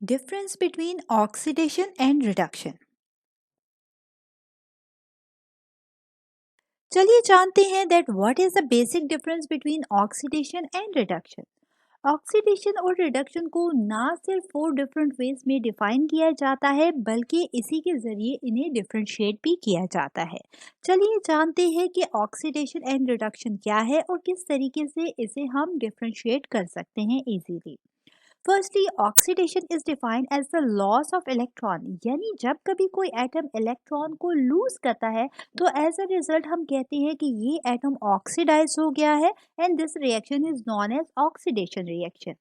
Difference between oxidation and reduction. चलिए जानते हैं that what is the basic difference between oxidation and reduction. Oxidation और reduction को ना सिर्फ 4 डिफरेंट वेज में डिफाइन किया जाता है बल्कि इसी के जरिए इन्हें डिफरेंशिएट भी किया जाता है। चलिए जानते हैं कि ऑक्सीडेशन एंड रिडक्शन क्या है और किस तरीके से इसे हम डिफरेंशिएट कर सकते हैं easily. Firstly oxidation is defined as the loss of electron, यानी जब कभी कोई एटम इलेक्ट्रॉन को लूज करता है तो एज अ रिजल्ट हम कहते हैं कि ये एटम ऑक्सीडाइज हो गया है and this reaction is known as oxidation reaction.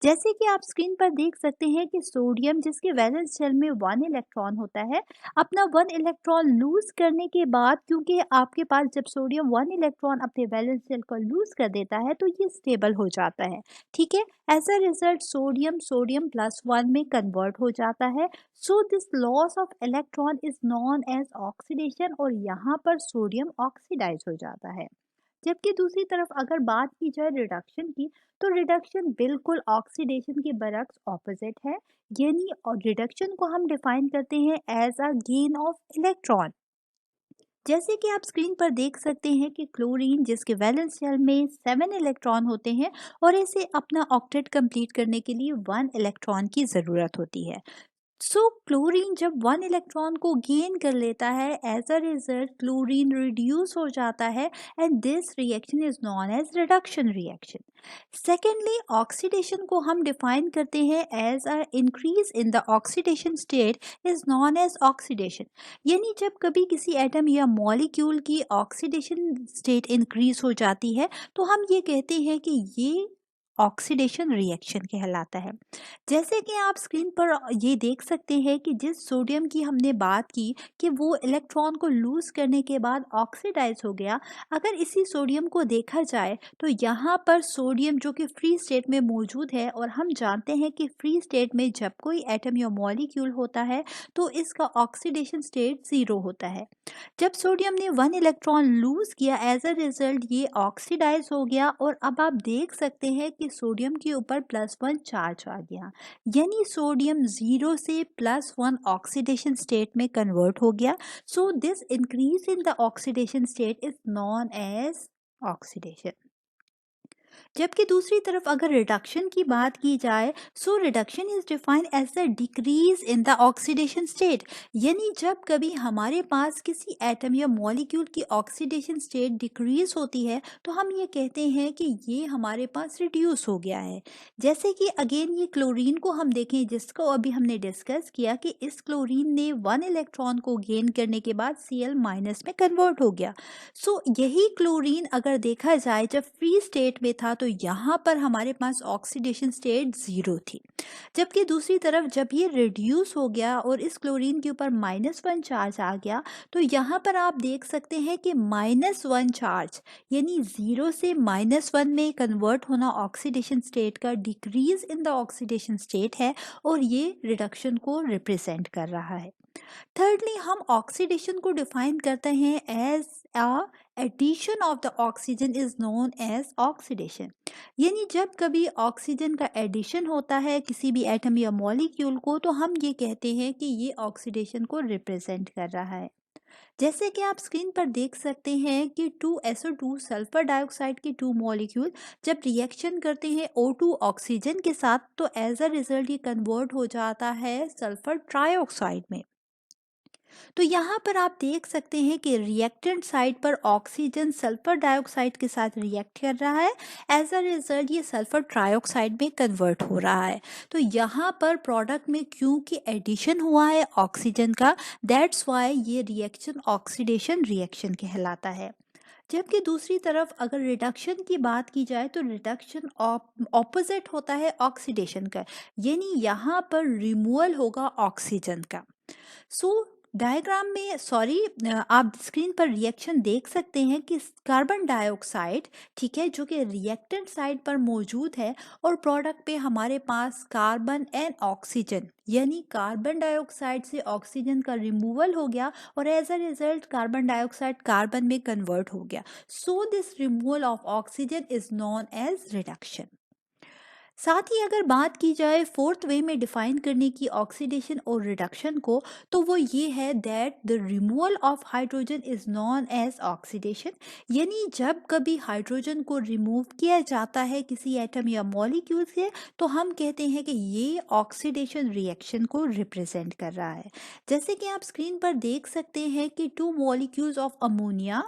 जैसे कि आप स्क्रीन पर देख सकते हैं कि सोडियम जिसके वैलेंस शेल में 1 इलेक्ट्रॉन होता है, अपना 1 इलेक्ट्रॉन लूज करने के बाद, क्योंकि आपके पास जब सोडियम 1 इलेक्ट्रॉन अपने वैलेंस शेल को लूज कर देता है तो ये स्टेबल हो जाता है। ठीक है, as a result sodium sodium plus 1 में कन्वर्ट हो जाता है। So this loss of electron is known as oxidation और यहाँ पर सोडियम ऑक्सीडाइज हो जाता है। जबकि दूसरी तरफ अगर बात की जाए रिडक्शन की, तो रिडक्शन बिल्कुल ऑक्सीडेशन के बरक्स ऑपोजिट है, यानी रिडक्शन को हम डिफाइन करते हैं as a gain of electron. जैसे कि आप स्क्रीन पर देख सकते हैं कि क्लोरीन जिसके वैलेंस शेल में 7 इलेक्ट्रॉन होते हैं और इसे अपना ऑक्टेट कंप्लीट करने के लिए 1 इलेक्ट्रॉन की ज़रूरत होती है। सो क्लोरीन जब 1 इलेक्ट्रॉन को गेन कर लेता है, as a result chlorine reduce हो जाता है and this reaction is known as reduction reaction. Secondly oxidation को हम डिफाइन करते हैं as a increase in the oxidation state is known as oxidation, यानी जब कभी किसी एटम या मॉलिक्यूल की ऑक्सीडेशन स्टेट इंक्रीज हो जाती है तो हम ये कहते हैं कि ये ऑक्सीडेशन रिएक्शन कहलाता है। जैसे कि आप स्क्रीन पर ये देख सकते हैं कि जिस सोडियम की हमने बात की कि वो इलेक्ट्रॉन को लूज करने के बाद ऑक्सीडाइज हो गया, अगर इसी सोडियम को देखा जाए तो यहाँ पर सोडियम जो कि फ्री स्टेट में मौजूद है और हम जानते हैं कि फ्री स्टेट में जब कोई एटम या मॉलिक्यूल होता है तो इसका ऑक्सीडेशन स्टेट 0 होता है। जब सोडियम ने 1 इलेक्ट्रॉन लूज किया, एज अ रिजल्ट ये ऑक्सीडाइज हो गया और अब आप देख सकते हैं कि सोडियम के ऊपर +1 चार्ज आ गया, यानी सोडियम 0 से +1 ऑक्सीडेशन स्टेट में कन्वर्ट हो गया। So this increase in the oxidation state is known as oxidation. जबकि दूसरी तरफ अगर रिडक्शन की बात की जाए, so reduction is defined as a decrease in the oxidation state, यानी जब कभी हमारे पास किसी एटम या मॉलिक्यूल की ऑक्सीडेशन स्टेट डिक्रीज होती है तो हम ये कहते हैं कि ये हमारे पास रिड्यूस हो गया है। जैसे कि अगेन ये क्लोरीन को हम देखें जिसको अभी हमने डिस्कस किया कि इस क्लोरीन ने 1 इलेक्ट्रॉन को गेन करने के बाद Cl माइनस में कन्वर्ट हो गया। सो यही क्लोरीन अगर देखा जाए जब फ्री स्टेट में था तो यहाँ पर हमारे पास ऑक्सीडेशन स्टेट 0 थी, जबकि दूसरी तरफ जब ये रिड्यूस हो गया और इस क्लोरीन के ऊपर -1 चार्ज आ गया तो यहाँ पर आप देख सकते हैं कि -1 चार्ज यानी 0 से -1 में कन्वर्ट होना ऑक्सीडेशन स्टेट का decrease in the oxidation state है और ये रिडक्शन को रिप्रेजेंट कर रहा है। थर्डली हम ऑक्सीडेशन को डिफाइन करते हैं as a addition of the oxygen is known as oxidation, यानी जब कभी ऑक्सीजन का एडिशन होता है किसी भी एटम या मॉलिक्यूल को तो हम ये कहते हैं कि ये ऑक्सीडेशन को रिप्रेजेंट कर रहा है। जैसे कि आप स्क्रीन पर देख सकते हैं कि 2SO2 सल्फर डाइऑक्साइड के 2 मॉलिक्यूल जब रिएक्शन करते हैं O2 ऑक्सीजन के साथ तो एज अ रिजल्ट ये कन्वर्ट हो जाता है सल्फर ट्राइऑक्साइड में। तो यहाँ पर आप देख सकते हैं कि रिएक्टेंट साइड पर ऑक्सीजन सल्फर डाइऑक्साइड के साथ रिएक्ट कर रहा है, एज अ रिजल्ट ये सल्फर ट्राइऑक्साइड में कन्वर्ट हो रहा है। तो यहाँ पर प्रोडक्ट में क्योंकि एडिशन हुआ है ऑक्सीजन का, दैट्स वाई ये रिएक्शन ऑक्सीडेशन रिएक्शन कहलाता है। जबकि दूसरी तरफ अगर रिडक्शन की बात की जाए तो रिडक्शन ऑपोजिट होता है ऑक्सीडेशन का, यानी यहाँ पर रिमूवल होगा ऑक्सीजन का। सो डायग्राम में आप स्क्रीन पर रिएक्शन देख सकते हैं कि कार्बन डाइऑक्साइड, ठीक है, जो कि रिएक्टेंट साइड पर मौजूद है और प्रोडक्ट पे हमारे पास कार्बन एंड ऑक्सीजन, यानी कार्बन डाइऑक्साइड से ऑक्सीजन का रिमूवल हो गया और as a result carbon dioxide carbon में कन्वर्ट हो गया। So this removal of oxygen is known as reduction. साथ ही अगर बात की जाए फोर्थ वे में डिफाइन करने की ऑक्सीडेशन और रिडक्शन को, तो वो ये है that the removal of hydrogen is known as oxidation. यानी जब कभी हाइड्रोजन को रिमूव किया जाता है किसी एटम या मॉलिक्यूल से, तो हम कहते हैं कि ये ऑक्सीडेशन रिएक्शन को रिप्रेजेंट कर रहा है। जैसे कि आप स्क्रीन पर देख सकते हैं कि टू मॉलिक्यूल्स ऑफ अमोनिया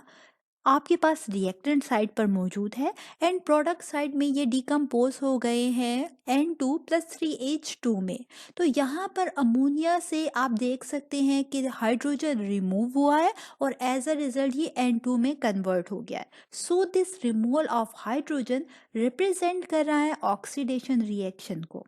आपके पास रिएक्टेंट साइड पर मौजूद है, एंड प्रोडक्ट साइड में ये डिकम्पोज हो गए हैं N2+3H2 में। तो यहाँ पर अमोनिया से आप देख सकते हैं कि हाइड्रोजन रिमूव हुआ है और एज अ रिजल्ट ये N2 में कन्वर्ट हो गया है। So this removal of hydrogen represent कर रहा है ऑक्सीडेशन रिएक्शन को।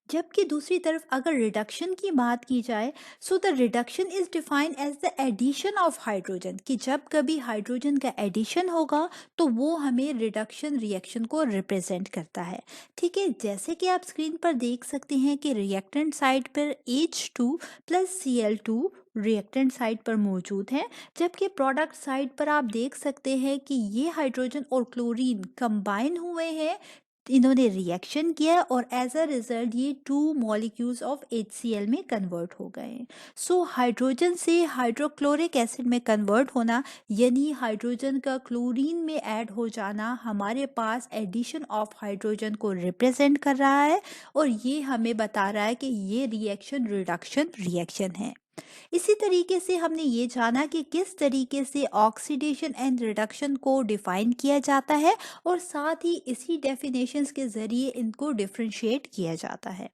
जबकि दूसरी तरफ अगर रिडक्शन की बात की जाए, so the reduction is defined as the addition of hydrogen, कि जब कभी हाइड्रोजन का एडिशन होगा तो वो हमें रिडक्शन रिएक्शन को रिप्रेजेंट करता है। ठीक है, जैसे कि आप स्क्रीन पर देख सकते हैं कि रिएक्टेंट साइड पर H2+Cl2 रिएक्टेंट साइड पर मौजूद है, जबकि प्रोडक्ट साइड पर आप देख सकते हैं कि ये हाइड्रोजन और क्लोरीन कंबाइन हुए हैं, इन्होंने रिएक्शन किया और एज अ रिजल्ट ये टू मॉलिक्यूल्स ऑफ HCl में कन्वर्ट हो गए हैं। सो हाइड्रोजन से हाइड्रोक्लोरिक एसिड में कन्वर्ट होना, यानी हाइड्रोजन का क्लोरीन में ऐड हो जाना, हमारे पास एडिशन ऑफ हाइड्रोजन को रिप्रेजेंट कर रहा है और ये हमें बता रहा है कि ये रिएक्शन रिडक्शन रिएक्शन है। इसी तरीके से हमने ये जाना कि किस तरीके से ऑक्सीडेशन एंड रिडक्शन को डिफाइन किया जाता है और साथ ही इसी डेफिनेशंस के ज़रिए इनको डिफरेंशिएट किया जाता है।